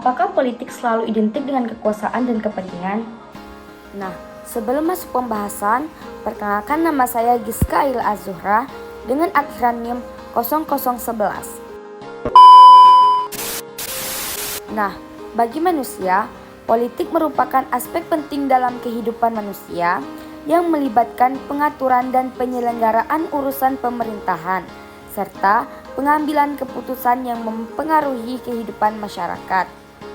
Apakah politik selalu identik dengan kekuasaan dan kepentingan? Nah, sebelum masuk pembahasan, perkenalkan nama saya Giska Ail Az-Zuhra dengan akhiran NIM 0011. Nah, bagi manusia, politik merupakan aspek penting dalam kehidupan manusia yang melibatkan pengaturan dan penyelenggaraan urusan pemerintahan, serta pengambilan keputusan yang mempengaruhi kehidupan masyarakat.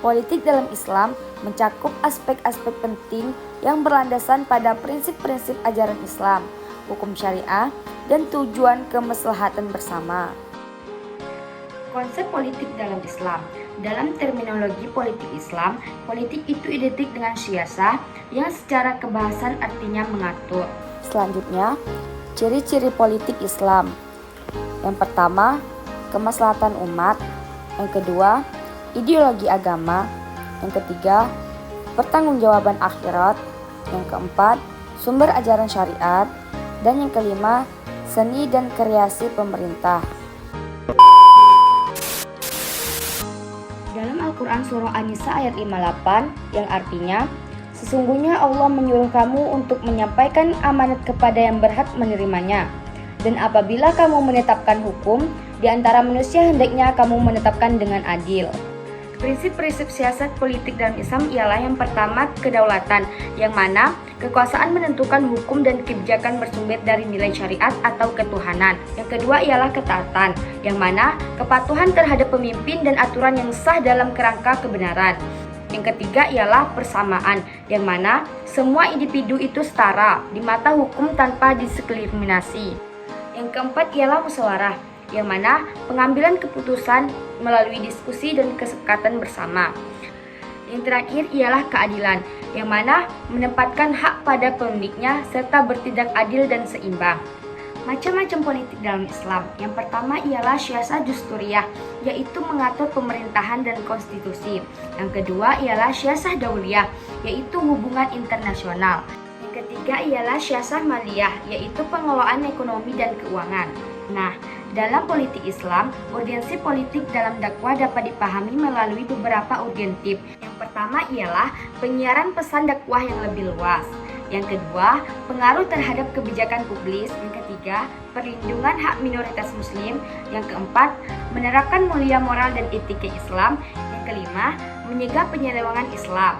Politik dalam Islam mencakup aspek-aspek penting yang berlandasan pada prinsip-prinsip ajaran Islam, hukum syariah, dan tujuan kemaslahatan bersama. Konsep politik dalam Islam. Dalam terminologi politik Islam, politik itu identik dengan siasah yang secara kebahasan artinya mengatur. Selanjutnya, ciri-ciri politik Islam. Yang pertama, kemaslahatan umat. Yang kedua, ideologi agama. Yang ketiga, pertanggungjawaban akhirat. Yang keempat, sumber ajaran syariat. Dan yang kelima, seni dan kreasi pemerintah. Dalam Al-Quran Surah An-Nisa ayat 58 yang artinya, sesungguhnya Allah menyuruh kamu untuk menyampaikan amanat kepada yang berhak menerimanya. Dan apabila kamu menetapkan hukum, di antara manusia hendaknya kamu menetapkan dengan adil. Prinsip-prinsip siasat politik dalam Islam ialah yang pertama, kedaulatan, yang mana kekuasaan menentukan hukum dan kebijakan bersumber dari nilai syariat atau ketuhanan. Yang kedua ialah ketaatan, yang mana kepatuhan terhadap pemimpin dan aturan yang sah dalam kerangka kebenaran. Yang ketiga ialah persamaan, yang mana semua individu itu setara di mata hukum tanpa diskriminasi. Yang keempat ialah musyawarah, yang mana pengambilan keputusan melalui diskusi dan kesepakatan bersama. Yang terakhir ialah keadilan, yang mana menempatkan hak pada pemiliknya serta bertindak adil dan seimbang. Macam-macam politik dalam Islam. Yang pertama ialah siasah dusturiyah, yaitu mengatur pemerintahan dan konstitusi. Yang kedua ialah siasah dauliyah, yaitu hubungan internasional. Yang ketiga ialah siasah maliyah, yaitu pengelolaan ekonomi dan keuangan. Nah, dalam politik Islam, urgensi politik dalam dakwah dapat dipahami melalui beberapa urgentif. Yang pertama ialah penyiaran pesan dakwah yang lebih luas. Yang kedua, pengaruh terhadap kebijakan publik. Yang ketiga, perlindungan hak minoritas muslim. Yang keempat, menerapkan mulia moral dan etika Islam. Yang kelima, menyegah penyelewengan Islam.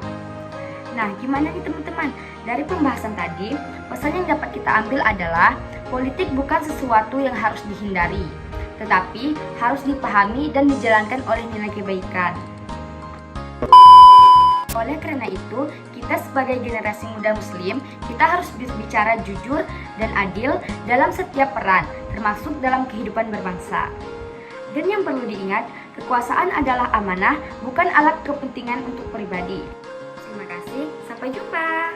Nah, gimana nih teman-teman? Dari pembahasan tadi, pesan yang dapat kita ambil adalah politik bukan sesuatu yang harus dihindari, tetapi harus dipahami dan dijalankan oleh nilai kebaikan. Oleh karena itu, kita sebagai generasi muda muslim, kita harus berbicara jujur dan adil dalam setiap peran, termasuk dalam kehidupan berbangsa. Dan yang perlu diingat, kekuasaan adalah amanah, bukan alat kepentingan untuk pribadi. Terima kasih, sampai jumpa.